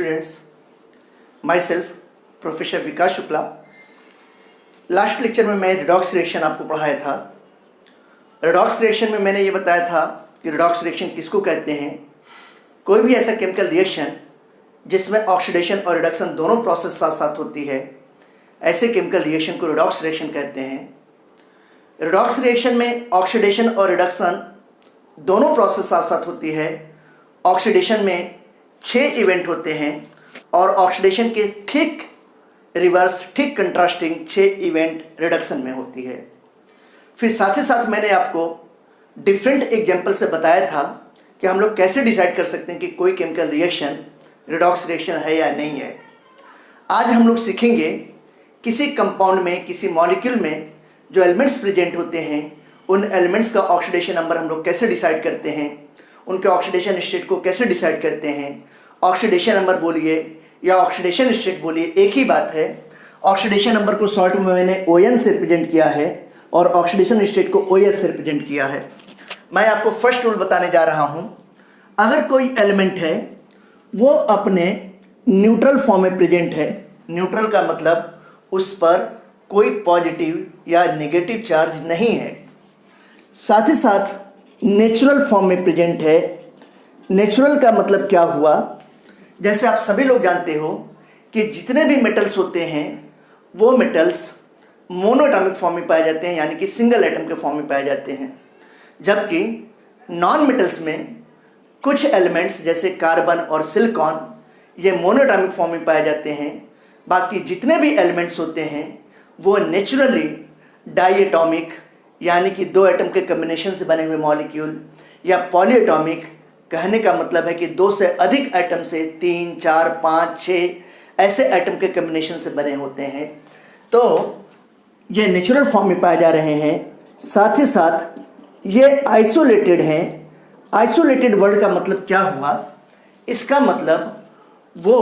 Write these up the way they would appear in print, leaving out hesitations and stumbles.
Students, my self professor Vikas Shukla. Last lecture में मैं redox reaction आपको पढ़ाया था। रिडॉक्स रिएक्शन में मैंने ये बताया था कि रिडॉक्स रिएक्शन किसको कहते हैं। कोई भी ऐसा केमिकल रिएक्शन जिसमें ऑक्सीडेशन और रिडक्शन दोनों प्रोसेस साथ साथ होती है, ऐसे केमिकल रिएक्शन को रिडॉक्स रिएक्शन कहते हैं। रिडॉक्स रिएक्शन में ऑक्सीडेशन और रिडक्शन दोनों प्रोसेस साथ साथ होती है। ऑक्सीडेशन में 6 इवेंट होते हैं और ऑक्सीडेशन के ठीक रिवर्स, ठीक कंट्रास्टिंग 6 इवेंट रिडक्शन में होती है। फिर साथ ही साथ मैंने आपको डिफरेंट एग्जाम्पल से बताया था कि हम लोग कैसे डिसाइड कर सकते हैं कि कोई केमिकल रिएक्शन रिडॉक्स रिएक्शन है या नहीं है। आज हम लोग सीखेंगे किसी कंपाउंड में, किसी मॉलिक्यूल में जो एलिमेंट्स प्रेजेंट होते हैं, उन एलिमेंट्स का ऑक्सीडेशन नंबर हम लोग कैसे डिसाइड करते हैं, उनके ऑक्सीडेशन स्टेट को कैसे डिसाइड करते हैं। ऑक्सीडेशन नंबर बोलिए या ऑक्सीडेशन स्टेट बोलिए, एक ही बात है। ऑक्सीडेशन नंबर को शॉर्ट में मैंने ON से रिप्रेजेंट किया है और ऑक्सीडेशन स्टेट को OS से रिप्रेजेंट किया है। मैं आपको फर्स्ट रूल बताने जा रहा हूँ। अगर कोई एलिमेंट है वो अपने न्यूट्रल फॉर्म में प्रेजेंट है, न्यूट्रल का मतलब उस पर कोई पॉजिटिव या नेगेटिव चार्ज नहीं है, साथ ही साथ नेचुरल फॉर्म में प्रेजेंट है। नेचुरल का मतलब क्या हुआ, जैसे आप सभी लोग जानते हो कि जितने भी मेटल्स होते हैं वो मेटल्स मोनोएटॉमिक फॉर्म में पाए जाते हैं, यानी कि सिंगल एटम के फॉर्म में पाए जाते हैं। जबकि नॉन मेटल्स में कुछ एलिमेंट्स जैसे कार्बन और सिलिकॉन ये मोनोएटॉमिक फॉर्म में पाए जाते हैं। बाकी जितने भी एलिमेंट्स होते हैं वो नेचुरली डाईएटॉमिक, यानी कि 2 एटम के कम्बिनेशन से बने हुए मॉलिक्यूल, या पॉलीएटॉमिक, कहने का मतलब है कि 2 से अधिक एटम से 3, 4, 5, 6 ऐसे एटम के कम्बिनेशन से बने होते हैं। तो ये नेचुरल फॉर्म में पाए जा रहे हैं। साथ ही साथ ये आइसोलेटेड हैं। आइसोलेटेड वर्ड का मतलब क्या हुआ, इसका मतलब वो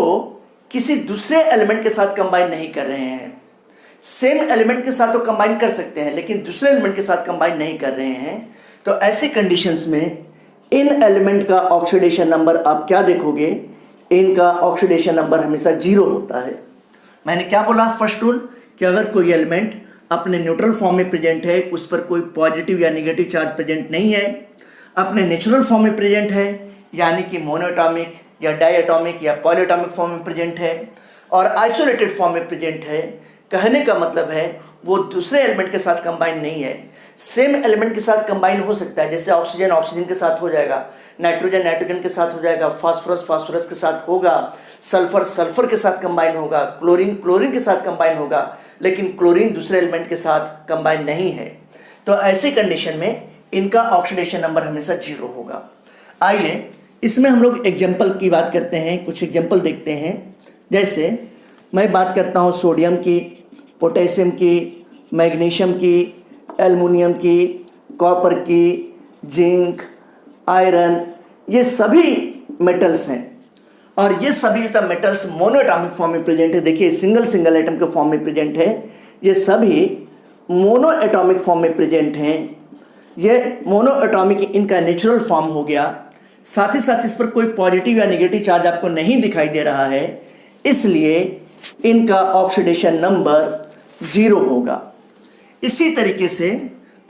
किसी दूसरे एलिमेंट के साथ कंबाइन नहीं कर रहे हैं। सेम एलिमेंट के साथ तो कंबाइन कर सकते हैं लेकिन दूसरे एलिमेंट के साथ कंबाइन नहीं कर रहे हैं। तो ऐसी कंडीशंस में इन एलिमेंट का ऑक्सीडेशन नंबर आप क्या देखोगे, इनका ऑक्सीडेशन नंबर हमेशा 0 होता है। मैंने क्या बोला फर्स्ट रूल, कि अगर कोई एलिमेंट अपने न्यूट्रल फॉर्म में प्रेजेंट है, उस पर कोई पॉजिटिव या नेगेटिव चार्ज प्रेजेंट नहीं है, अपने नेचुरल फॉर्म में प्रेजेंट है, यानी कि मोनोएटॉमिक या डाईएटॉमिक या पॉलीएटॉमिक फॉर्म में प्रेजेंट है, और आइसोलेटेड फॉर्म में प्रेजेंट है, कहने का मतलब है वो दूसरे एलिमेंट के साथ कंबाइन नहीं है। सेम एलिमेंट के साथ कंबाइन हो सकता है, जैसे ऑक्सीजन ऑक्सीजन के साथ हो जाएगा, नाइट्रोजन नाइट्रोजन के साथ हो जाएगा, फास्फोरस फास्फोरस के साथ होगा, सल्फर सल्फर के साथ कंबाइन होगा, क्लोरीन क्लोरीन के साथ कंबाइन होगा, लेकिन क्लोरीन दूसरे एलिमेंट के साथ कंबाइन नहीं है। तो ऐसी कंडीशन में इनका ऑक्सीडेशन नंबर हमेशा 0 होगा। आइए इसमें हम लोग एग्जाम्पल की बात करते हैं, कुछ एग्जाम्पल देखते हैं। जैसे मैं बात करता हूँ सोडियम की, पोटेशियम की, मैग्नीशियम की, एल्युमिनियम की, कॉपर की, जिंक, आयरन, ये सभी मेटल्स हैं और ये सभी जो मेटल्स मोनोएटॉमिक फॉर्म में प्रेजेंट है। देखिए सिंगल सिंगल एटम के फॉर्म में प्रेजेंट है, ये सभी मोनोएटॉमिक फॉर्म में प्रेजेंट हैं। ये मोनोएटॉमिक इनका नेचुरल फॉर्म हो गया। साथ ही साथ इस पर कोई पॉजिटिव या नेगेटिव चार्ज आपको नहीं दिखाई दे रहा है, इसलिए इनका ऑक्सीडेशन नंबर 0 होगा। इसी तरीके से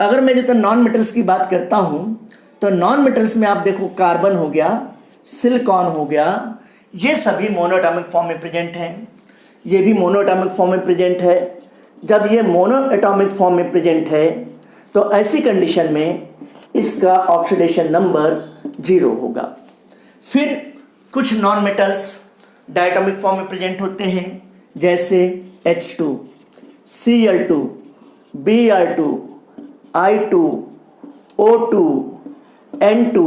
अगर मैं जो नॉन मेटल्स की बात करता हूँ तो नॉन मेटल्स में आप देखो कार्बन हो गया, सिलिकॉन हो गया, ये सभी मोनोएटॉमिक फॉर्म में प्रेजेंट हैं। ये भी मोनोएटॉमिक फॉर्म में प्रेजेंट है। जब ये मोनोएटॉमिक फॉर्म में प्रेजेंट है तो ऐसी कंडीशन में इसका ऑक्सीडेशन नंबर 0 होगा। फिर कुछ नॉन मेटल्स डायटोमिक फॉर्म में प्रेजेंट होते हैं, जैसे H2, Cl2, Br2, I2, O2, N2,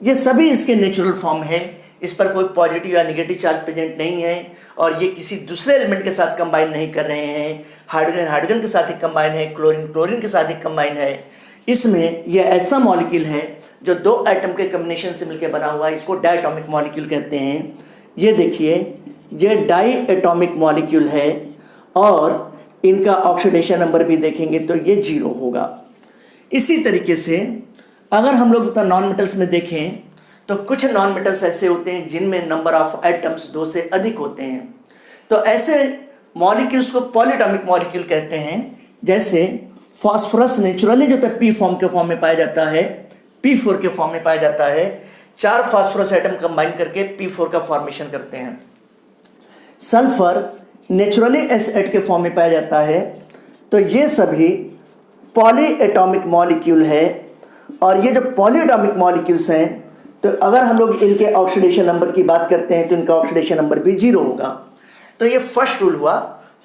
ये सभी इसके नेचुरल फॉर्म है। इस पर कोई पॉजिटिव या नेगेटिव चार्ज प्रेजेंट नहीं है और ये किसी दूसरे एलिमेंट के साथ कंबाइन नहीं कर रहे हैं। हाइड्रोजन हाइड्रोजन के साथ ही कंबाइन है, क्लोरीन क्लोरीन के साथ ही कंबाइन है। इसमें यह ऐसा मॉलिक्यूल है जो 2 एटम के कॉम्बिनेशन से मिलकर बना हुआ है, इसको डायटोमिक मॉलिक्यूल कहते हैं। ये देखिए ये डाई एटॉमिक मॉलिक्यूल है और इनका ऑक्सीडेशन नंबर भी देखेंगे तो ये 0 होगा। इसी तरीके से अगर हम लोग नॉन मेटल्स में देखें तो कुछ नॉन मेटल्स ऐसे होते हैं जिनमें नंबर ऑफ एटम्स 2 से अधिक होते हैं। तो ऐसे मॉलिक्यूल्स को पॉलीएटॉमिक मॉलिक्यूल कहते हैं। जैसे फास्फोरस नेचुरली जो पी फॉर्म के फॉर्म में पाया जाता है, P4 के फॉर्म में पाया जाता है। 4 फास्फोरस एटम कंबाइन करके P4 का फॉर्मेशन करते हैं। सल्फर नेचुरली S8 के फॉर्म में पाया जाता है। तो ये सभी पॉलीएटॉमिक मॉलिक्यूल है। और ये जो पॉलीएटॉमिक मॉलिक्यूल्स हैं, तो अगर हम लोग इनके ऑक्सीडेशन नंबर की बात करते हैं तो इनका ऑक्सीडेशन नंबर भी 0 होगा। तो ये फर्स्ट रूल हुआ।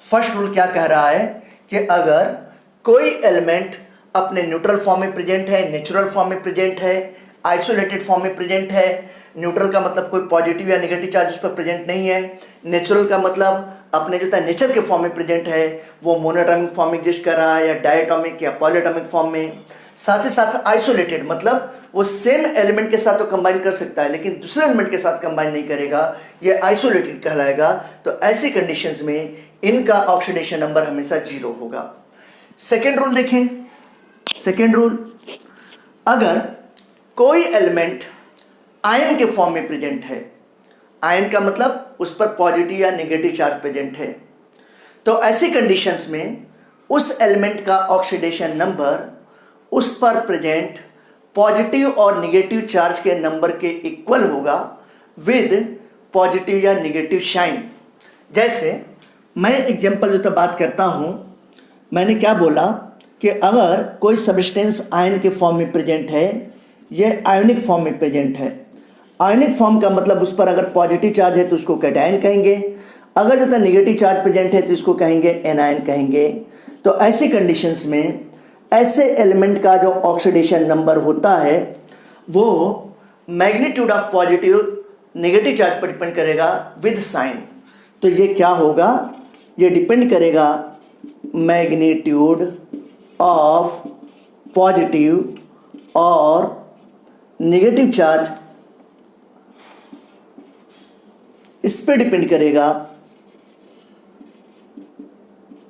फर्स्ट रूल क्या कह रहा है कि अगर कोई एलिमेंट अपने न्यूट्रल फॉर्म में प्रेजेंट है, नेचुरल फॉर्म में प्रेजेंट है, आइसोलेटेड फॉर्म में प्रेजेंट है। न्यूट्रल का मतलब कोई पॉजिटिव या नेगेटिव चार्ज उस पर प्रेजेंट नहीं है। नेचुरल का मतलब अपने जो है नेचर के फॉर्म में प्रेजेंट है, वो मोनोएटॉमिक फॉर्म में एग्जिस्ट कर रहा है या डायटॉमिक या पॉलीएटॉमिक फॉर्म में। साथ ही साथ आइसोलेटेड मतलब वो सेम एलिमेंट के साथ तो कंबाइन कर सकता है लेकिन दूसरे एलिमेंट के साथ कंबाइन नहीं करेगा, ये आइसोलेटेड कहलाएगा। तो ऐसी कंडीशंस में इनका ऑक्सीडेशन नंबर हमेशा 0 होगा। सेकेंड रूल देखें। सेकेंड रूल, अगर कोई एलिमेंट आयन के फॉर्म में प्रेजेंट है, आयन का मतलब उस पर पॉजिटिव या नेगेटिव चार्ज प्रेजेंट है, तो ऐसी कंडीशंस में उस एलिमेंट का ऑक्सीडेशन नंबर उस पर प्रेजेंट पॉजिटिव और नेगेटिव चार्ज के नंबर के इक्वल होगा विद पॉजिटिव या नेगेटिव साइन। जैसे मैं एग्जांपल जो बात करता हूँ, मैंने क्या बोला कि अगर कोई सब्सटेंस आयन के फॉर्म में प्रेजेंट है, ये आयोनिक फॉर्म में प्रेजेंट है। आयोनिक फॉर्म का मतलब उस पर अगर पॉजिटिव चार्ज है तो उसको कैटायन कहेंगे, अगर जो नेगेटिव चार्ज प्रेजेंट है तो इसको कहेंगे एनायन कहेंगे। तो ऐसी कंडीशंस में ऐसे एलिमेंट का जो ऑक्सीडेशन नंबर होता है वो magnitude of positive negative charge पर डिपेंड करेगा विद साइन। तो ये क्या होगा, ये डिपेंड करेगा मैग्नीट्यूड ऑफ पॉजिटिव और नेगेटिव चार्ज, इस पे डिपेंड करेगा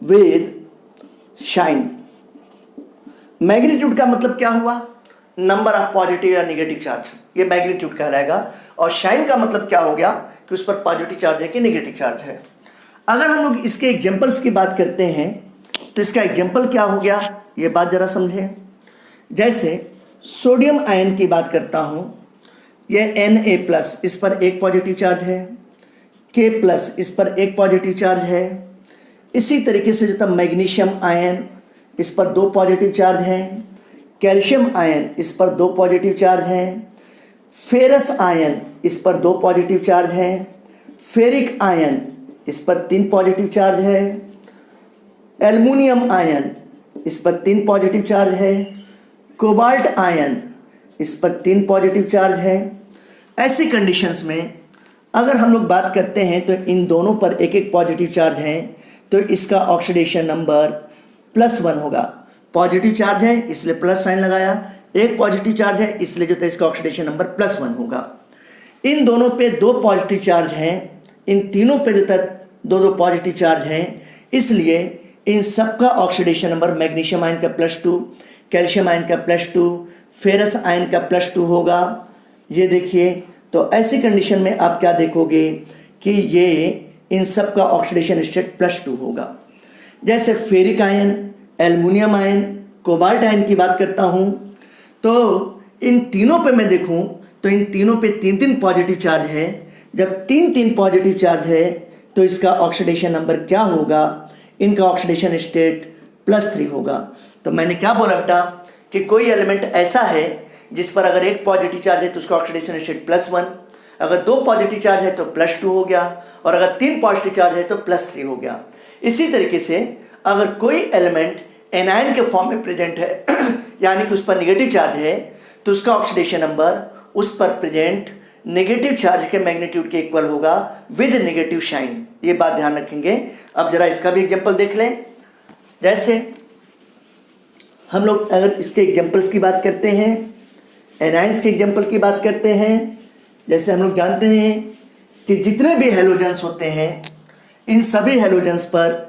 विद साइन। मैग्नीट्यूड का मतलब क्या हुआ, नंबर ऑफ पॉजिटिव या नेगेटिव चार्ज, ये मैग्नीट्यूड कहलाएगा। और साइन का मतलब क्या हो गया कि उस पर पॉजिटिव चार्ज है कि नेगेटिव चार्ज है। अगर हम लोग इसके एग्जांपल्स की बात करते हैं तो इसका एग्जांपल क्या हो गया, ये बात जरा समझें। जैसे सोडियम आयन की बात करता हूँ, ये Na+, इस पर एक पॉजिटिव चार्ज है, K+, इस पर एक पॉजिटिव चार्ज है। इसी तरीके से जो था मैग्नीशियम आयन, इस पर 2 पॉजिटिव चार्ज हैं। कैल्शियम आयन, इस पर 2 पॉजिटिव चार्ज हैं। फेरस आयन, इस पर 2 पॉजिटिव चार्ज हैं। फेरिक आयन, इस पर 3 पॉजिटिव चार्ज है। एल्युमिनियम आयन, इस पर 3 पॉजिटिव चार्ज है। कोबाल्ट आयन, इस पर 3 पॉजिटिव चार्ज है। ऐसी कंडीशंस में अगर हम लोग बात करते हैं तो इन दोनों पर एक एक पॉजिटिव चार्ज हैं, तो इसका ऑक्सीडेशन नंबर +1 होगा। पॉजिटिव चार्ज है इसलिए प्लस साइन लगाया, एक पॉजिटिव चार्ज है इसलिए जो था इसका ऑक्सीडेशन नंबर +1 होगा। इन दोनों पे 2 पॉजिटिव चार्ज हैं, इन तीनों पे जो था 2 पॉजिटिव चार्ज हैं, इसलिए इन सब का ऑक्सीडेशन नंबर मैग्नीशियम आयन का +2, कैल्शियम आयन का +2, फेरस आयन का +2 होगा। ये देखिए, तो ऐसी कंडीशन में आप क्या देखोगे कि ये इन सब का ऑक्सीडेशन स्टेट +2 होगा। जैसे ferric ion, aluminium ion, cobalt ion की बात करता हूँ, तो इन तीनों पे मैं देखूँ तो इन तीनों पे 3-3 पॉजिटिव चार्ज है। जब 3-3 पॉजिटिव चार्ज है तो इसका ऑक्सीडेशन नंबर क्या होगा, इनका ऑक्सीडेशन स्टेट +3 होगा। तो मैंने क्या बोला बेटा कि कोई एलिमेंट ऐसा है जिस पर अगर एक पॉजिटिव चार्ज है तो उसका ऑक्सीडेशन स्टेट +1, अगर 2 पॉजिटिव चार्ज है तो +2 हो गया, और अगर 3 पॉजिटिव चार्ज है तो +3 हो गया। इसी तरीके से अगर कोई एलिमेंट एनायन के फॉर्म में प्रेजेंट है यानी कि उस पर नेगेटिव चार्ज है, तो उसका ऑक्सीडेशन नंबर उस पर प्रेजेंट नेगेटिव चार्ज के मैग्नीट्यूड के इक्वल होगा विद नेगेटिव साइन। ये बात ध्यान रखेंगे। अब जरा इसका भी एग्जांपल देख लें। जैसे हम लोग अगर इसके एग्जांपल्स की बात करते हैं, एनायंस के एग्जांपल की बात करते हैं, जैसे हम लोग जानते हैं कि जितने भी हैलोजेंस होते हैं इन सभी हैलोजेंस पर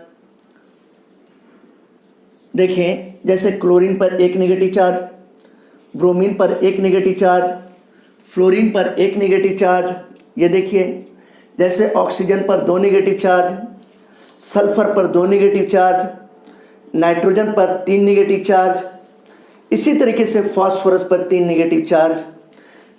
देखें, जैसे क्लोरीन पर एक नेगेटिव चार्ज, ब्रोमीन पर एक नेगेटिव चार्ज, फ्लोरीन पर 1 नेगेटिव चार्ज, ये देखिए, जैसे ऑक्सीजन पर 2 नेगेटिव चार्ज, सल्फर पर 2 नेगेटिव चार्ज, नाइट्रोजन पर 3 नेगेटिव चार्ज, इसी तरीके से फास्फोरस पर 3 नेगेटिव चार्ज।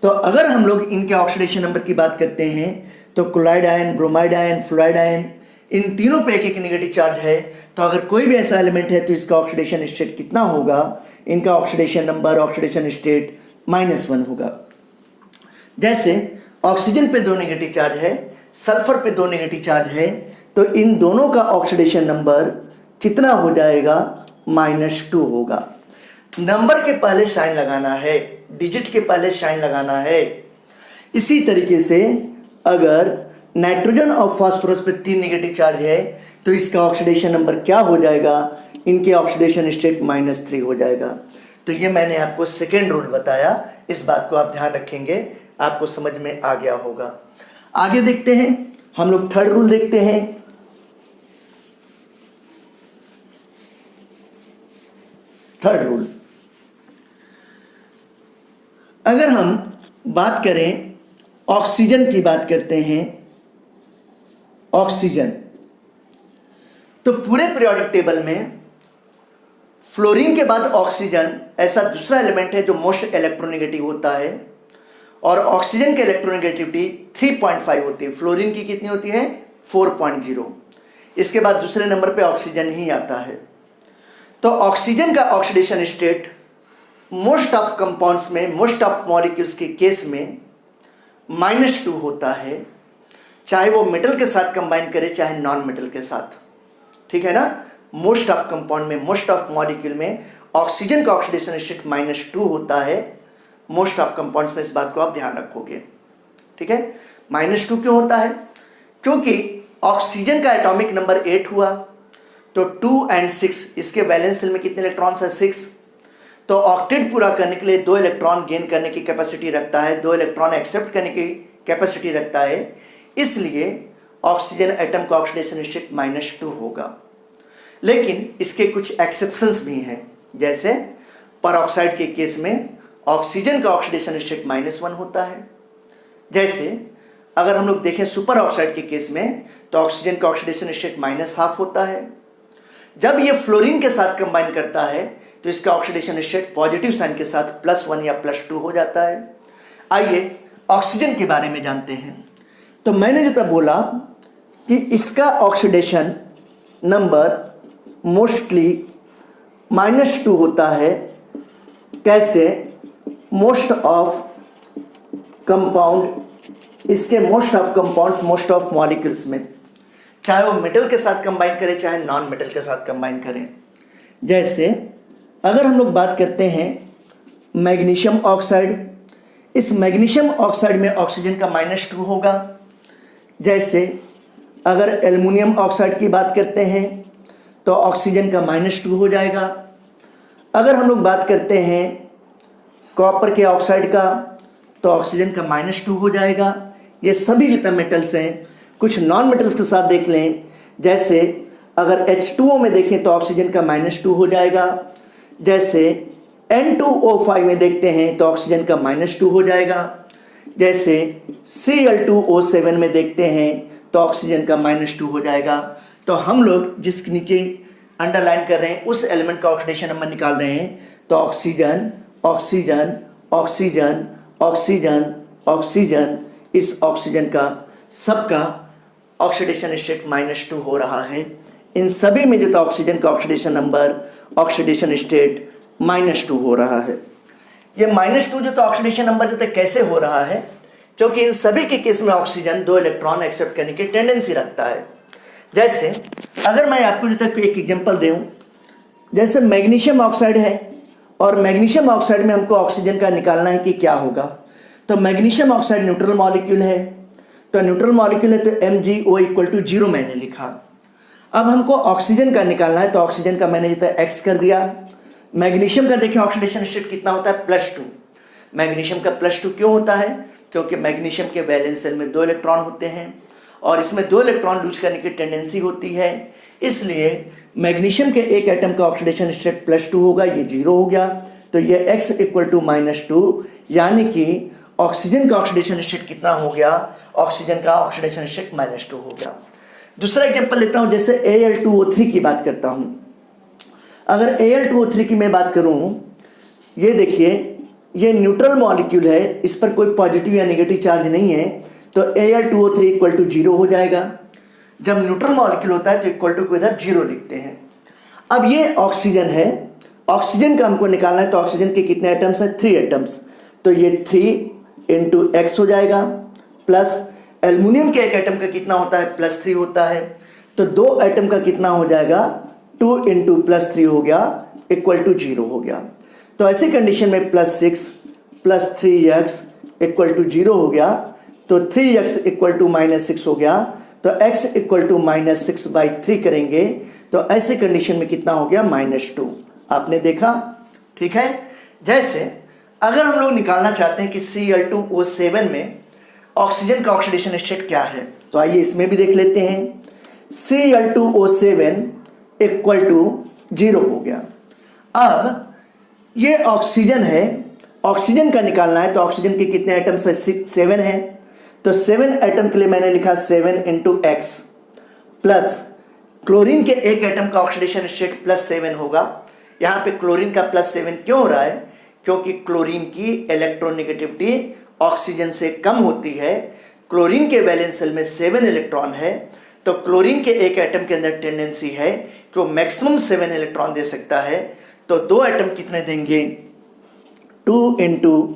तो अगर हम लोग इनके ऑक्सीडेशन नंबर की बात करते हैं तो chloride ion, bromide ion, fluoride ion, इन तीनों पे एक नेगेटिव चार्ज है। तो अगर कोई भी ऐसा एलिमेंट है तो इसका ऑक्सीडेशन स्टेट कितना होगा? इनका ऑक्सीडेशन नंबर, ऑक्सीडेशन स्टेट -1 होगा। जैसे ऑक्सीजन पे 2 नेगेटिव चार्ज है, सल्फर पे 2 नेगेटिव चार्ज है, तो इन दोनों का ऑक्सीडेशन नंबर कितना हो जाएगा? -2 होगा। नंबर के पहले साइन लगाना है, डिजिट के पहले साइन लगाना है। इसी तरीके से अगर नाइट्रोजन और फास्फोरस पे 3 नेगेटिव चार्ज है तो इसका ऑक्सीडेशन नंबर क्या हो जाएगा? इनके ऑक्सीडेशन स्टेट -3 हो जाएगा। तो ये मैंने आपको सेकेंड रूल बताया, इस बात को आप ध्यान रखेंगे, आपको समझ में आ गया होगा। आगे देखते हैं, हम लोग थर्ड रूल देखते हैं। थर्ड रूल, अगर हम बात करें ऑक्सीजन की, बात करते हैं ऑक्सीजन, तो पूरे पीरियोडिक टेबल में फ्लोरीन के बाद ऑक्सीजन ऐसा दूसरा एलिमेंट है जो मोस्ट इलेक्ट्रोनेगेटिव होता है, और ऑक्सीजन की इलेक्ट्रोनेगेटिविटी 3.5 होती है। फ्लोरीन की कितनी होती है? 4.0। इसके बाद दूसरे नंबर पे ऑक्सीजन ही आता है। तो ऑक्सीजन का oxidation state most of compounds में, मोस्ट ऑफ मॉलिक्यूल्स के केस में -2 होता है, चाहे वो मेटल के साथ कंबाइन करे चाहे नॉन मेटल के साथ, ठीक है ना। मोस्ट ऑफ कंपाउंड में, मोस्ट ऑफ मॉलिक्यूल में ऑक्सीजन का ऑक्सीडेशन स्टेट -2 होता है। मोस्ट ऑफ कंपाउंड्स में इस बात को आप ध्यान रखोगे, ठीक है। -2 क्यों होता है? क्योंकि ऑक्सीजन का एटॉमिक नंबर 8 हुआ, तो 2 और 6, इसके वैलेंस शेल में कितने इलेक्ट्रॉन्स है? 6। तो ऑक्टेट पूरा करने के लिए 2 इलेक्ट्रॉन गेन करने की कैपेसिटी रखता है, 2 इलेक्ट्रॉन एक्सेप्ट करने की कैपेसिटी रखता है, इसलिए ऑक्सीजन एटम का ऑक्सीडेशन स्टेट -2 होगा। लेकिन इसके कुछ एक्सेप्शंस भी हैं, जैसे परऑक्साइड के केस में ऑक्सीजन का ऑक्सीडेशन स्टेट -1 होता है। जैसे अगर हम लोग देखें सुपर ऑक्साइड के केस में तो ऑक्सीजन का ऑक्सीडेशन स्टेट -1/2 होता है। जब ये फ्लोरीन के साथ कंबाइन करता है तो इसका ऑक्सीडेशन स्टेट पॉजिटिव साइन के साथ +1 या +2 हो जाता है। आइए ऑक्सीजन के बारे में जानते हैं। तो मैंने जो तब बोला कि इसका ऑक्सीडेशन नंबर मोस्टली -2 होता है। कैसे? मोस्ट ऑफ कंपाउंड, इसके most of compounds, most of molecules में, चाहे वो मेटल के साथ कंबाइन करें चाहे नॉन मेटल के साथ कंबाइन करें। जैसे अगर हम लोग बात करते हैं मैग्नीशियम ऑक्साइड, इस मैग्नीशियम ऑक्साइड में ऑक्सीजन का -2 होगा। जैसे अगर एल्युमिनियम ऑक्साइड की बात करते हैं तो ऑक्सीजन का -2 हो जाएगा। अगर हम लोग बात करते हैं कॉपर के ऑक्साइड का तो ऑक्सीजन का -2 हो जाएगा। ये सभी जितने मेटल्स हैं, कुछ नॉन मेटल्स के साथ देख लें, जैसे अगर H2O में देखें तो ऑक्सीजन का -2 हो जाएगा। जैसे N2O5 में देखते हैं तो ऑक्सीजन का -2 हो जाएगा। जैसे Cl2O7 में देखते हैं तो ऑक्सीजन का -2 हो जाएगा। तो हम लोग जिसके नीचे अंडरलाइन कर रहे हैं उस एलिमेंट का ऑक्सीडेशन नंबर निकाल रहे हैं। तो oxygen, oxygen, oxygen, oxygen, oxygen, इस ऑक्सीजन का सबका ऑक्सीडेशन स्टेट -2 हो रहा है। इन सभी में जो था ऑक्सीजन का ऑक्सीडेशन नंबर, ऑक्सीडेशन स्टेट -2 हो रहा है। ये -2 जो था ऑक्सीडेशन नंबर जो था कैसे हो रहा है? क्योंकि इन सभी के केस में ऑक्सीजन 2 इलेक्ट्रॉन एक्सेप्ट करने की टेंडेंसी रखता है। जैसे अगर मैं आपको जो तक एक एग्जांपल दूं, जैसे मैग्नीशियम ऑक्साइड है और मैग्नीशियम ऑक्साइड में हमको ऑक्सीजन का निकालना है कि क्या होगा। तो मैग्नीशियम ऑक्साइड न्यूट्रल मॉलिक्यूल है, तो न्यूट्रल मॉलिक्यूल है तो MgO = 0 मैंने लिखा। अब हमको ऑक्सीजन का निकालना है तो ऑक्सीजन का मैंने जो X कर दिया। मैग्नीशियम का देखें ऑक्सीडेशन स्टेट कितना होता है? +2। मैग्नीशियम का +2 क्यों होता है? क्योंकि मैग्नीशियम के वैलेंस शेल में 2 इलेक्ट्रॉन होते हैं और इसमें 2 इलेक्ट्रॉन लूज करने की टेंडेंसी होती है, इसलिए मैग्नीशियम के एक एटम का ऑक्सीडेशन स्टेट +2 होगा, ये 0 हो गया। तो ये X = -2, यानी कि ऑक्सीजन का ऑक्सीडेशन स्टेट कितना हो गया, ऑक्सीजन का ऑक्सीडेशन स्टेट -2 हो गया। दूसरा एग्जांपल लेता हूं, जैसे Al2O3 की बात करता हूं। अगर Al2O3 की मैं बात करूं, ये देखिए ये न्यूट्रल मॉलिक्यूल है, इस पर कोई पॉजिटिव या नेगेटिव चार्ज नहीं है, तो Al2O3 इक्वल टू 0 हो जाएगा। जब न्यूट्रल मॉलिक्यूल होता है तो इक्वल टू को इधर 0 लिखते हैं। अब ये ऑक्सीजन है, ऑक्सीजन का हमको निकालना है, तो ऑक्सीजन के कितने एटम्स हैं, 3 एटम्स, तो ये 3 इंटू एक्स हो जाएगा, प्लस एल्युमिनियम के एक एटम का कितना होता है, +3 होता है, तो 2 एटम का कितना हो जाएगा, 2 इंटू +3 हो गया, इक्वल टू 0 हो गया। तो ऐसी कंडीशन में +6 + 3x इक्वल टू 0 हो गया, तो 3x इक्वल टू -6 हो गया, तो x इक्वल टू -6/3 करेंगे, तो ऐसी कंडीशन में कितना हो गया, -2। आपने देखा, ठीक है। जैसे अगर हम लोग निकालना चाहते हैं कि Cl2O7 में ऑक्सीजन का ऑक्सीडेशन स्टेट क्या है, तो आइए इसमें भी देख लेते हैं। Cl2O7 इक्वल टू 0 हो गया। अब ये ऑक्सीजन है, ऑक्सीजन का निकालना है, तो ऑक्सीजन के कितने एटम्स है, 7 है, तो 7 एटम के लिए मैंने लिखा 7 इंटू एक्स, प्लस क्लोरीन के एक एटम का ऑक्सीडेशन स्टेट +7 होगा। यहाँ पे क्लोरीन का +7 क्यों हो रहा है, क्योंकि क्लोरीन की इलेक्ट्रोनेगेटिविटी ऑक्सीजन से कम होती है। क्लोरीन के वैलेंस शेल में 7 इलेक्ट्रॉन है, तो क्लोरीन के एक एटम के अंदर टेंडेंसी है कि वो मैक्सिमम 7 इलेक्ट्रॉन दे सकता है, तो 2 एटम कितने देंगे, 2 इंटू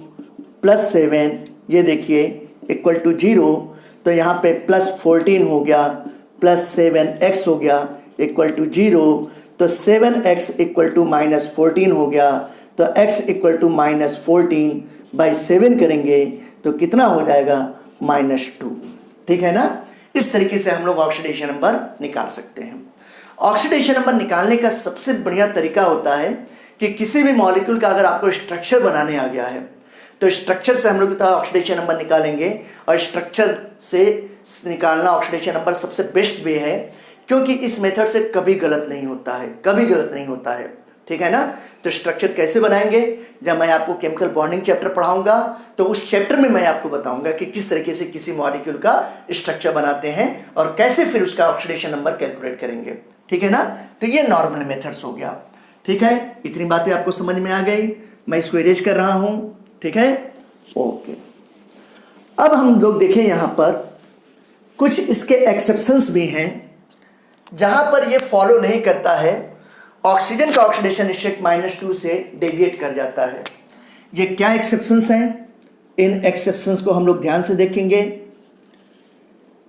+7, ये देखिए इक्वल टू 0, तो यहाँ पे +14 हो गया, +7x हो गया, इक्वल टू 0, तो 7x इक्वल टू -14 हो गया, तो x इक्वल टू -14/7 करेंगे, तो कितना हो जाएगा, -2। ठीक है ना। इस तरीके से हम लोग ऑक्सीडेशन नंबर निकाल सकते हैं। ऑक्सीडेशन नंबर निकालने का सबसे बढ़िया तरीका होता है कि किसी भी मॉलिक्यूल का अगर आपको स्ट्रक्चर बनाने आ गया है, तो स्ट्रक्चर से हम लोग ऑक्सीडेशन नंबर निकालेंगे, और स्ट्रक्चर से निकालना ऑक्सीडेशन नंबर सबसे बेस्ट वे है, क्योंकि इस मेथड से कभी गलत नहीं होता है, कभी गलत नहीं होता है। ठीक है ना। तो स्ट्रक्चर कैसे बनाएंगे, जब मैं आपको केमिकल बॉन्डिंग चैप्टर पढ़ाऊंगा, तो उस चैप्टर में मैं आपको बताऊंगा कि किस तरीके से किसी मॉलिक्यूल का स्ट्रक्चर बनाते हैं और कैसे फिर उसका ऑक्सीडेशन नंबर कैलकुलेट करेंगे। ठीक है ना। तो ये नॉर्मल मेथड्स हो गया। ठीक है, इतनी बातें आपको समझ में आ गई, मैं इसको इरेज कर रहा हूं। ठीक है, ओके। अब हम लोग देखें, यहां पर कुछ इसके एक्सेप्शंस भी हैं जहां पर ये फॉलो नहीं करता है, ऑक्सीजन का ऑक्सीडेशन स्टेट -2 से डेविएट कर जाता है। ये क्या एक्सेप्शंस हैं, इन एक्सेप्शंस को हम लोग ध्यान से देखेंगे।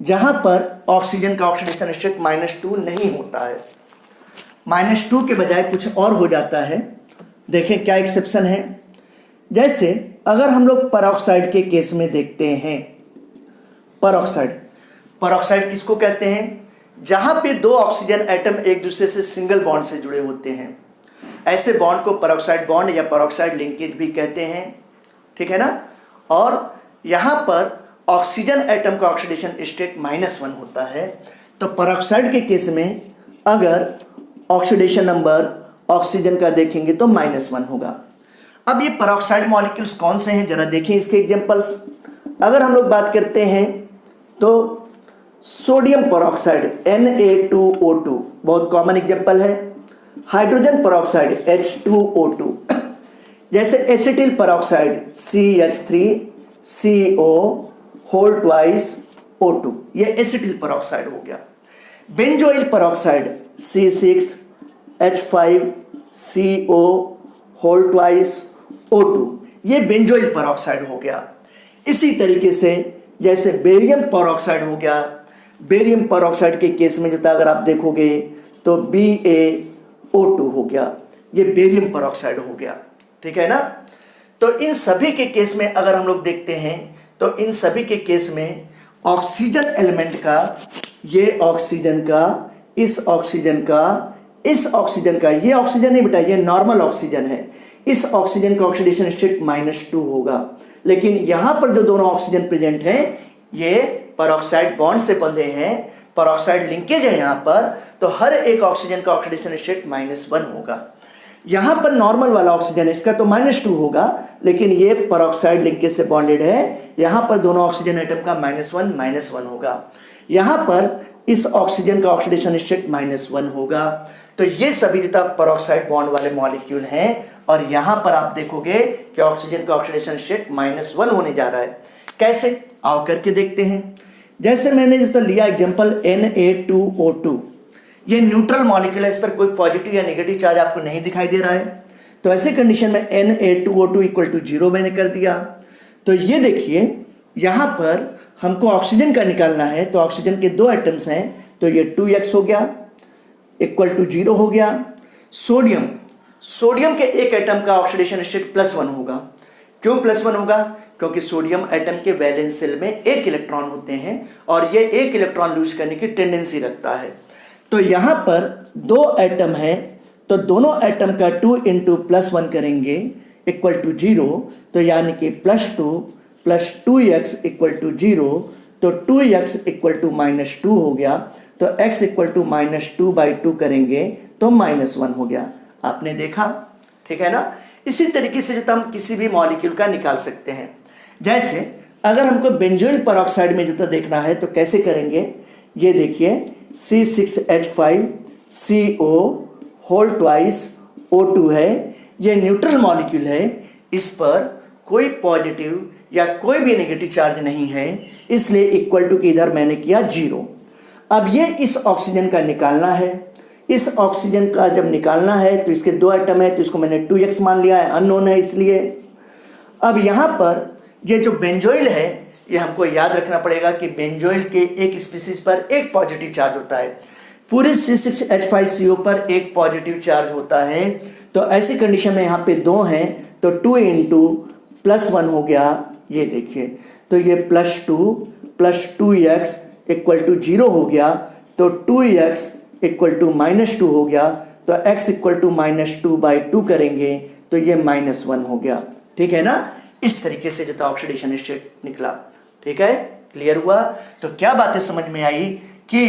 जहां पर ऑक्सीजन का ऑक्सीडेशन स्टेट -2 नहीं होता है, -2 के बजाय कुछ और हो जाता है। देखें क्या एक्सेप्शन है। जैसे अगर हम लोग परऑक्साइड के केस में देखते हैं, परऑक्साइड किसको कहते हैं, जहां पे 2 ऑक्सीजन एटम एक दूसरे से सिंगल बॉन्ड से जुड़े होते हैं। ऐसे बॉन्ड को परऑक्साइड बॉन्ड या परऑक्साइड लिंकेज भी कहते हैं। ठीक है ना। और यहां पर ऑक्सीजन एटम का ऑक्सीडेशन स्टेट -1 होता है, तो परऑक्साइड के केस में अगर ऑक्सीडेशन नंबर ऑक्सीजन का देखेंगे तो -1 होगा। अब ये परऑक्साइड मॉलिक्यूल्स कौन से हैं, जरा देखें इसके एग्जांपल्स। अगर हम लोग बात करते हैं तो सोडियम परऑक्साइड Na2O2 बहुत कॉमन एग्जांपल है। हाइड्रोजन परऑक्साइड H2O2, जैसे एसिटिल परऑक्साइड CH3CO2O2, ये एसिटिल परऑक्साइड हो गया। बेंजोइल परऑक्साइड C6H5CO2O2, ये बेंजोइल परऑक्साइड हो गया। इसी तरीके से जैसे बेरियम परऑक्साइड हो गया, बेरियम परऑक्साइड के केस में जो था अगर आप देखोगे तो BaO2 हो गया, ये बेरियम परऑक्साइड हो गया। ठीक है ना। तो इन सभी के केस में अगर हम लोग देखते हैं तो इन सभी के केस में ऑक्सीजन एलिमेंट का, ये ऑक्सीजन का, इस ऑक्सीजन का, इस ऑक्सीजन का, ये ऑक्सीजन नहीं बेटा, ये नॉर्मल ऑक्सीजन है, इस ऑक्सीजन का ऑक्सीडेशन स्टेट -2 होगा। लेकिन यहां पर जो दोनों ऑक्सीजन प्रेजेंट हैं ये परऑक्साइड बॉन्ड से बंधे हैं, परऑक्साइड लिंकेज है यहां पर, तो हर एक ऑक्सीजन का ऑक्सीडेशन स्टेट -1 होगा। यहाँ पर नॉर्मल वाला ऑक्सीजन है, इसका तो -2 होगा, लेकिन ये परऑक्साइड लिंकेज से बॉन्डेड है, यहाँ पर दोनों ऑक्सीजन एटम का -1 होगा। यहाँ पर इस ऑक्सीजन का ऑक्सीडेशन स्टेट -1 होगा। तो ये सभी जो परऑक्साइड बॉन्ड वाले मॉलिक्यूल हैं, और यहाँ पर आप देखोगे कि ऑक्सीजन का ऑक्सीडेशन स्टेट -1 होने जा रहा है। कैसे, आओ करके देखते हैं। जैसे मैंने जो लिया एग्जांपल Na2O2, ये न्यूट्रल मॉलिक्यूल है, इस पर कोई पॉजिटिव या नेगेटिव चार्ज आपको नहीं दिखाई दे रहा है। तो ऐसे कंडीशन में Na2O2 = 0 मैंने कर दिया। तो ये देखिए यहाँ पर हमको ऑक्सीजन का निकालना है, तो ऑक्सीजन के 2 एटम्स हैं, तो ये 2x हो गया = 0 हो गया। सोडियम के एक एटम का ऑक्सीडेशन स्टेट +1 होगा। क्यों +1 होगा? क्योंकि सोडियम एटम के वैलेंस सेल में 1 इलेक्ट्रॉन होते हैं और ये 1 इलेक्ट्रॉन लूज करने की टेंडेंसी रखता है। तो यहाँ पर 2 एटम है, तो दोनों एटम का 2 × +1 करेंगे = 0, तो यानी कि +2 + 2x = 0, तो 2x = -2 हो गया। तो x = -2/2 करेंगे तो -1 हो गया। आपने देखा, ठीक है ना। इसी तरीके से जो हम किसी भी मॉलिक्यूल का निकाल सकते हैं। जैसे अगर हमको बेंजोइल परऑक्साइड में जो देखना है तो कैसे करेंगे, ये देखिए C6H5CO होल O2 है, ये न्यूट्रल मॉलिक्यूल है, इस पर कोई पॉजिटिव या कोई भी नेगेटिव चार्ज नहीं है, इसलिए इक्वल टू के इधर मैंने किया 0। अब ये इस ऑक्सीजन का निकालना है। इस ऑक्सीजन का जब निकालना है तो इसके 2 एटम है, तो इसको मैंने 2x मान लिया है, अननोन है इसलिए। अब यहाँ पर ये जो बेंजोइल है, ये हमको याद रखना पड़ेगा कि बेंजोइल के एक स्पीसीज पर एक पॉजिटिव चार्ज होता है, पूरे C6H5CO पर एक पॉजिटिव चार्ज होता है। तो ऐसी कंडीशन में यहाँ पे 2 हैं, तो 2 × +1 हो गया। ये देखिए, तो ये +2 + 2x = 0 हो गया, तो 2x = -2 हो गया, तो x = -2/2 करेंगे तो ये -1 हो गया। ठीक है ना। इस तरीके से जो ऑक्सीडेशन स्टेट निकला। ठीक है, क्लियर हुआ। तो क्या बातें समझ में आई कि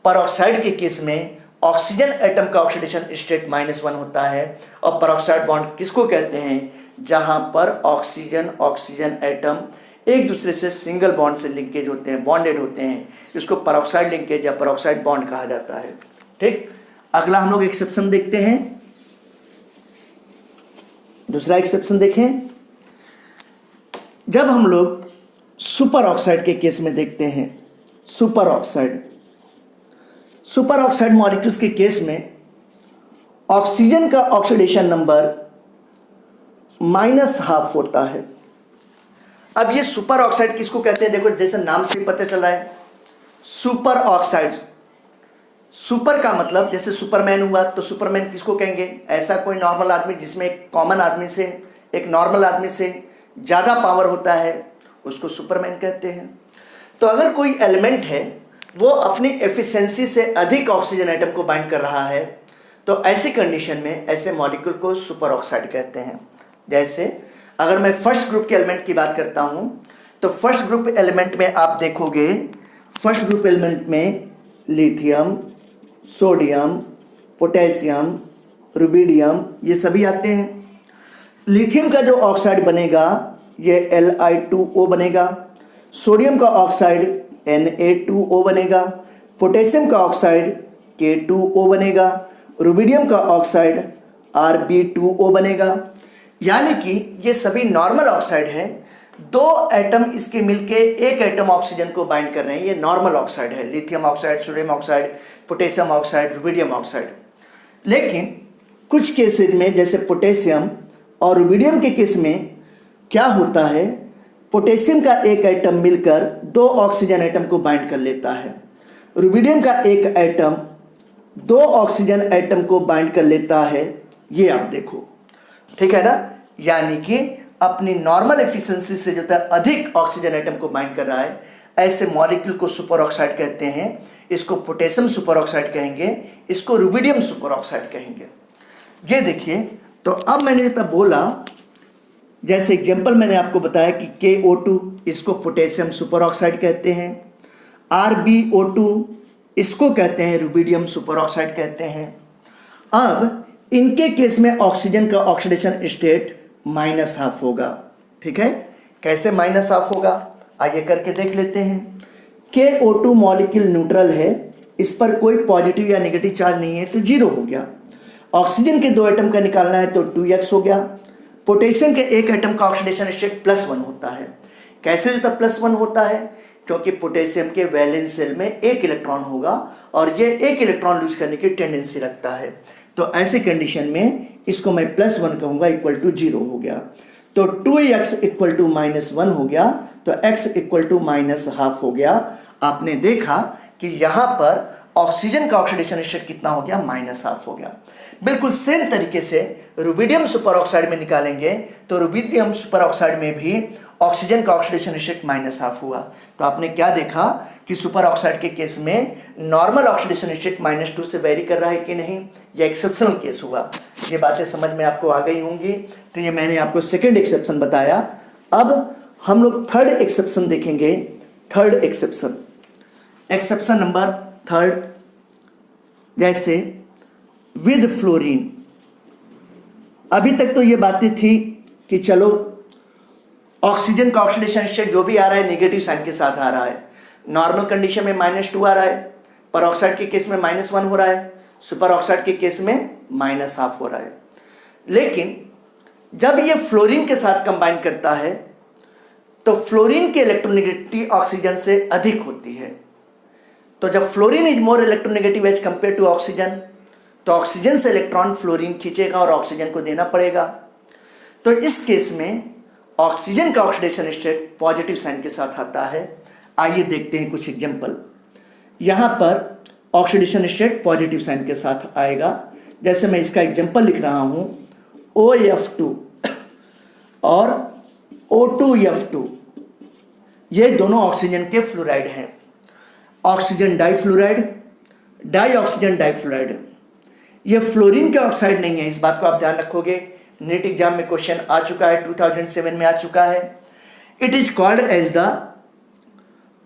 परऑक्साइड के केस में ऑक्सीजन एटम का ऑक्सीडेशन स्टेट -1 होता है, और परऑक्साइड बॉन्ड किसको कहते हैं, जहां पर ऑक्सीजन एटम एक दूसरे से सिंगल बॉन्ड से लिंकेज होते हैं, बॉन्डेड होते हैं, इसको परऑक्साइड लिंकेज या परऑक्साइड बॉन्ड कहा जाता है। ठीक, अगला हम लोग एक्सेप्शन देखते हैं। दूसरा एक्सेप्शन देखें, जब हम लोग सुपर ऑक्साइड के केस में देखते हैं, सुपर ऑक्साइड मॉलिक्यूल्स के केस में ऑक्सीजन का ऑक्सीडेशन नंबर -½ होता है। अब ये सुपर ऑक्साइड किसको कहते हैं, देखो जैसे नाम से पता चल रहा है, सुपर ऑक्साइड। सुपर का मतलब जैसे सुपरमैन हुआ, तो सुपरमैन किसको कहेंगे, ऐसा कोई नॉर्मल आदमी जिसमें एक कॉमन आदमी से, एक नॉर्मल आदमी से ज़्यादा पावर होता है, उसको सुपरमैन कहते हैं। तो अगर कोई एलिमेंट है वो अपनी एफिशिएंसी से अधिक ऑक्सीजन एटम को बाइंड कर रहा है, तो ऐसी कंडीशन में ऐसे मॉलिक्यूल को सुपर ऑक्साइड कहते हैं। जैसे अगर मैं फर्स्ट ग्रुप के एलिमेंट की बात करता हूँ, तो फर्स्ट ग्रुप एलिमेंट में आप देखोगे, फर्स्ट ग्रुप एलिमेंट में लिथियम, सोडियम, पोटेशियम, रुबिडियम, ये सभी आते हैं। लिथियम का जो ऑक्साइड बनेगा ये Li2O बनेगा, सोडियम का ऑक्साइड Na2O बनेगा, पोटेशियम का ऑक्साइड K2O बनेगा, रुबिडियम का ऑक्साइड Rb2O बनेगा। यानी कि ये सभी नॉर्मल ऑक्साइड हैं, 2 एटम इसके मिलके एक एटम ऑक्सीजन को बाइंड कर रहे हैं, ये नॉर्मल ऑक्साइड है, lithium oxide, sodium oxide, potassium oxide, rubidium oxide. लेकिन कुछ केसेज में जैसे पोटेशियम और रुबिडियम के केस में क्या होता है, पोटेशियम का एक एटम मिलकर 2 ऑक्सीजन एटम को बाइंड कर लेता है, रुबिडियम का एक एटम 2 ऑक्सीजन एटम को बाइंड कर लेता है। ये आप देखो, ठीक है ना। यानी कि अपनी नॉर्मल एफिशिएंसी से जो है अधिक ऑक्सीजन एटम को बाइंड कर रहा है, ऐसे मॉलिक्यूल को सुपर ऑक्साइड कहते हैं। इसको पोटेशियम सुपर ऑक्साइड कहेंगे, इसको रुबिडियम सुपर ऑक्साइड कहेंगे। ये देखिए, तो अब मैंने जो बोला, जैसे एग्जांपल मैंने आपको बताया कि KO2, इसको पोटेशियम सुपर ऑक्साइड कहते हैं, RbO2 इसको कहते हैं रुबिडियम सुपर ऑक्साइड कहते हैं। अब इनके केस में ऑक्सीजन का ऑक्सीडेशन स्टेट -½ होगा। ठीक है, कैसे -½ होगा आइए करके देख लेते हैं। KO2 मॉलिक्यूल न्यूट्रल है, इस पर कोई पॉजिटिव या नेगेटिव चार्ज नहीं है तो 0 हो गया। ऑक्सीजन के 2 एटम का निकालना है तो 2x हो गया। पोटेशियम के 1 एटम का ऑक्सीडेशन स्टेट +1 होता है। कैसे होता +1 होता है? क्योंकि पोटेशियम के वैलेंस शेल में 1 इलेक्ट्रॉन होगा और ये 1 इलेक्ट्रॉन लूज करने की टेंडेंसी रखता है। तो ऐसी कंडीशन में इसको मैं +1 कहूँगा, इक्वल टू 0 हो गया। तो 2x इक्वल टू -1 हो गया, तो x इक्वल टू -½ हो गया। आपने देखा कि यहाँ पर ऑक्सीजन का ऑक्सीडेशन स्टेट कितना हो गया? -½ हो गया। बिल्कुल सेम तरीके से रुबिडियम सुपर ऑक्साइड में निकालेंगे तो रुबिडियम सुपर ऑक्साइड में भी ऑक्सीजन का ऑक्सीडेशन स्टेट -½ हुआ। तो आपने क्या देखा कि सुपर ऑक्साइड के केस में नॉर्मल ऑक्सीडेशन स्टेट -2 से वेरी कर रहा है कि नहीं? यह एक्सेप्शनल केस हुआ। ये बातें समझ में आपको आ गई होंगी। तो ये मैंने आपको सेकेंड एक्सेप्शन बताया। अब हम लोग थर्ड एक्सेप्शन देखेंगे। थर्ड एक्सेप्शन, एक्सेप्शन नंबर 3, जैसे विद फ्लोरीन। अभी तक तो ये बातें थी कि चलो ऑक्सीजन का ऑक्सीडेशन स्टेट जो भी आ रहा है नेगेटिव साइन के साथ आ रहा है। नॉर्मल कंडीशन में -2 आ रहा है, परऑक्साइड के केस में -1 हो रहा है, सुपर ऑक्साइड के केस में -½ हो रहा है। लेकिन जब ये फ्लोरीन के साथ कंबाइन करता है तो फ्लोरीन की इलेक्ट्रोनेगेटिविटी ऑक्सीजन से अधिक होती है। तो जब fluorine is more electronegative as compare to oxygen, तो ऑक्सीजन से इलेक्ट्रॉन फ्लोरीन खींचेगा और ऑक्सीजन को देना पड़ेगा। तो इस केस में ऑक्सीजन का ऑक्सीडेशन स्टेट पॉजिटिव साइन के साथ आता है। आइए देखते हैं कुछ एग्जांपल। यहाँ पर ऑक्सीडेशन स्टेट पॉजिटिव साइन के साथ आएगा। जैसे मैं इसका एग्जांपल लिख रहा हूँ, OF2 और O2F2, ये दोनों ऑक्सीजन के फ्लोराइड हैं। Oxygen difluoride, dioxygen difluoride. ये फ्लोरीन के ऑक्साइड नहीं है, इस बात को आप ध्यान रखोगे। नीट एग्जाम में क्वेश्चन आ चुका है, 2007 में आ चुका है। It is called as the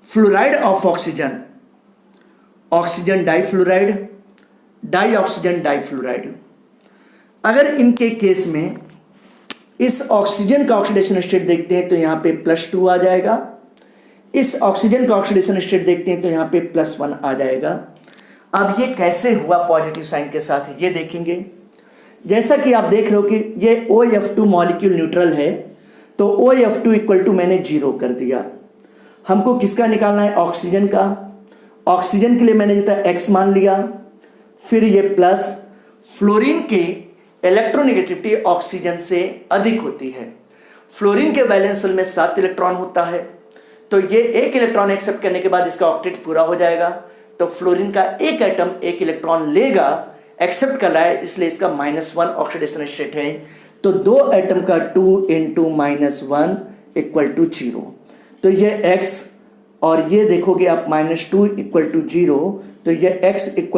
fluoride of oxygen, oxygen difluoride, dioxygen difluoride. अगर इनके केस में इस ऑक्सीजन का ऑक्सीडेशन स्टेट देखते हैं तो यहाँ पे +2 आ जाएगा। इस ऑक्सीजन का ऑक्सीडेशन स्टेट देखते हैं तो यहाँ पे +1 आ जाएगा। अब ये कैसे हुआ पॉजिटिव साइन के साथ, ये देखेंगे। जैसा कि आप देख रहे हो कि ये OF2 मॉलिक्यूल न्यूट्रल है, तो OF2 इक्वल टू मैंने 0 कर दिया। हमको किसका निकालना है? ऑक्सीजन का। ऑक्सीजन के लिए मैंने जो था X मान लिया, फिर ये प्लस। फ्लोरीन के इलेक्ट्रोनेगेटिविटी ऑक्सीजन से अधिक होती है। फ्लोरीन के वैलेंस शेल में 7 इलेक्ट्रॉन होता है, तो ये 1 इलेक्ट्रॉन एक्सेप्ट करने के बाद इसका ऑक्टेट पूरा हो जाएगा। तो फ्लोरीन का 1 एटम 1 इलेक्ट्रॉन लेगा, एक्सेप्ट कर रहा है, इसलिए इसका -1 ऑक्सीडेशन स्टेट है। तो 2 एटम का 2 × -1 = 0। तो ये X और ये देखोगे आप -2 = 0, तो ये X =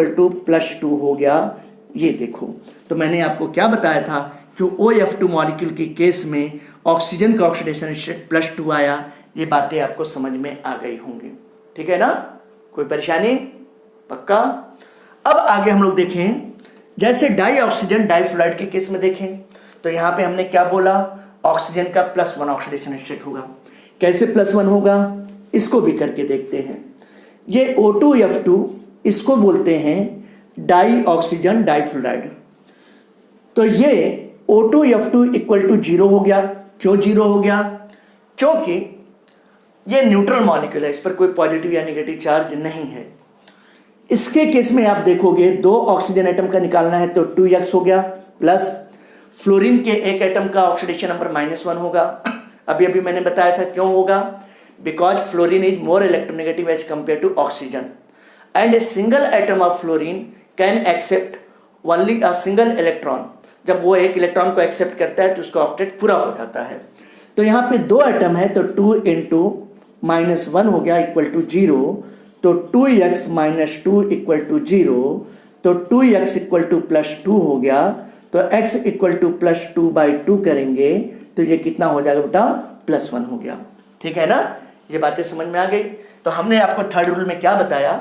+2 हो गया। ये देखो, तो मैंने आपको क्या बताया था कि OF2 मॉलिक्यूल के केस में ऑक्सीजन का ऑक्सीडेशन स्टेट +2 आया। ये बातें आपको समझ में आ गई होंगी, ठीक है ना? कोई परेशानी? पक्का? अब आगे हम लोग देखें, जैसे डाइऑक्सीजन डाइफ्लोराइड के केस में देखें तो यहाँ पे हमने क्या बोला? ऑक्सीजन का +1 ऑक्सीडेशन स्टेट होगा। कैसे +1 होगा इसको भी करके देखते हैं। ये O2F2, इसको बोलते हैं डाइऑक्सीजन डाइफ्लोराइड। तो ये O2F2 = 0 हो गया। क्यों 0 हो गया? क्योंकि ये न्यूट्रल मॉलिक्यूल है, इस पर कोई पॉजिटिव या नेगेटिव चार्ज नहीं है। इसके केस में आप देखोगे 2 ऑक्सीजन एटम का निकालना है तो 2x हो गया, प्लस फ्लोरीन के 1 एटम का ऑक्सीडेशन नंबर -1 होगा। अभी अभी मैंने बताया था क्यों होगा, because fluorine is more electronegative as compare to oxygen and a single atom of fluorine can accept only a single electron. जब वो 1 इलेक्ट्रॉन को एक्सेप्ट करता है तो उसका ऑक्टेट पूरा हो जाता है। तो यहाँ पे 2 एटम है तो 2 × -1 हो गया = 0। तो 2x - 2 = 0, तो 2x = +2 हो गया। तो x = +2/2 करेंगे तो ये कितना हो जाएगा बेटा? +1 हो गया। ठीक है ना? ये बातें समझ में आ गई। तो हमने आपको थर्ड रूल में क्या बताया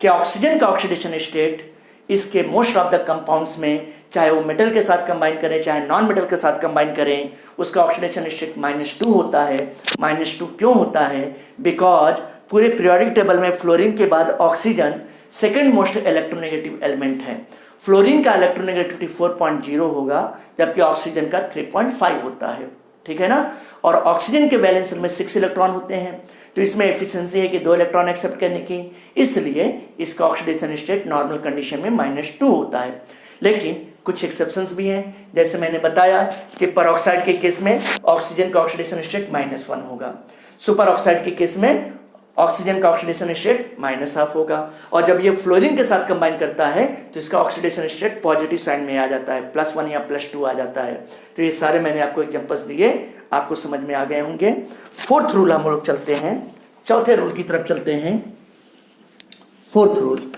कि ऑक्सीजन का ऑक्सीडेशन स्टेट इसके मोस्ट ऑफ द कंपाउंड्स में, चाहे वो मेटल के साथ कंबाइन करें चाहे नॉन मेटल के साथ कंबाइन करें, उसका ऑक्सीडेशन स्टेट -2 होता है। -2 क्यों होता है? बिकॉज पूरे पीरियोडिक टेबल में फ्लोरीन के बाद oxygen second most electronegative element है। फ्लोरीन का इलेक्ट्रोनेगेटिविटी 4.0 होगा जबकि ऑक्सीजन का 3.5 होता है, ठीक है ना। और ऑक्सीजन के वैलेंस में 6 इलेक्ट्रॉन होते हैं, तो इसमें एफिशिएंसी है कि 2 इलेक्ट्रॉन एक्सेप्ट करने की, इसलिए इसका ऑक्सीडेशन स्टेट नॉर्मल कंडीशन में -2 होता है। लेकिन कुछ एक्सेप्शंस भी हैं, जैसे मैंने बताया कि परऑक्साइड के केस में ऑक्सीजन का ऑक्सीडेशन स्टेट -1 होगा, सुपर ऑक्साइड के केस में ऑक्सीजन का ऑक्सीडेशन स्टेट -1/2 होगा, और जब ये फ्लोरीन के साथ कंबाइन करता है तो इसका ऑक्सीडेशन स्टेट पॉजिटिव साइड में आ जाता है, +1 या +2 आ जाता है। तो ये सारे मैंने आपको एग्जांपल्स दिए, आपको समझ में आ गए होंगे। 4th रूल हम लोग चलते हैं, चौथे रूल की तरफ चलते हैं। 4th rule,